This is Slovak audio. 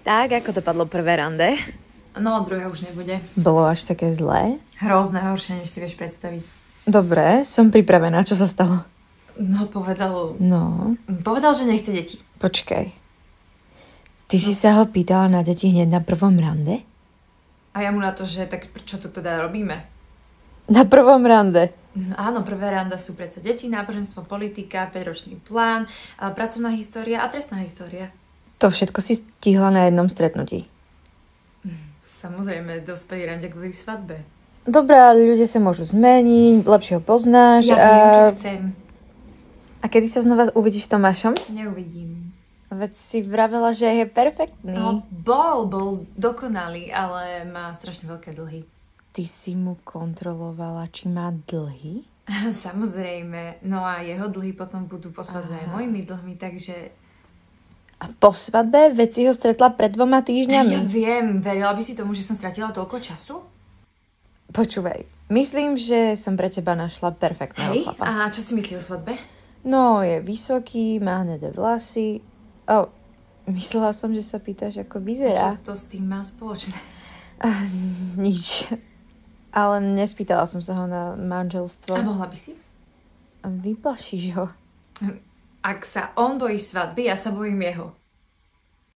Tak, ako dopadlo prvé rande? No, druhé už nebude. Bolo až také zlé? Hrozné, horšie, než si vieš predstaviť. Dobre, som pripravená. Čo sa stalo? No, povedal, že nechce deti. Počkaj. Ty si sa ho pýtala na deti hneď na prvom rande? A ja mu na to, že tak čo tu teda robíme? Na prvom rande? Áno, prvé randa sú predsa deti, náboženstvo, politika, 5-ročný plán, pracovná história a trestná história. To všetko si stihla na jednom stretnutí. Samozrejme, dospelý rande kvôli svadbe. Dobre, ale ľudia sa môžu zmeniť, lepšie ho poznáš. Ja viem, čo chcem. A kedy sa znova uvidíš s Tomášom? Neuvidím. Veď si vravela, že je perfektný. No, bol dokonalý, ale má strašne veľké dlhy. Ty si mu kontrolovala, či má dlhy? Samozrejme. No a jeho dlhy potom budú po svadbe aj mojimi dlhmi, takže... A po svadbe? Veď si ho stretla pred 2 týždňami. Ja viem, verila by si tomu, že som stratila toľko času? Počúvaj, myslím, že som pre teba našla perfektného chlapa. A čo si myslí o svadbe? No, je vysoký, má hnedé vlasy. Myslela som, že sa pýtaš, ako vyzerá. Čo to s tým má spoločné? Nič. Ale nespýtala som sa ho na manželstvo. A mohla by si? Vyplašíš ho. Ak sa on bojí svadby, ja sa bojím jeho.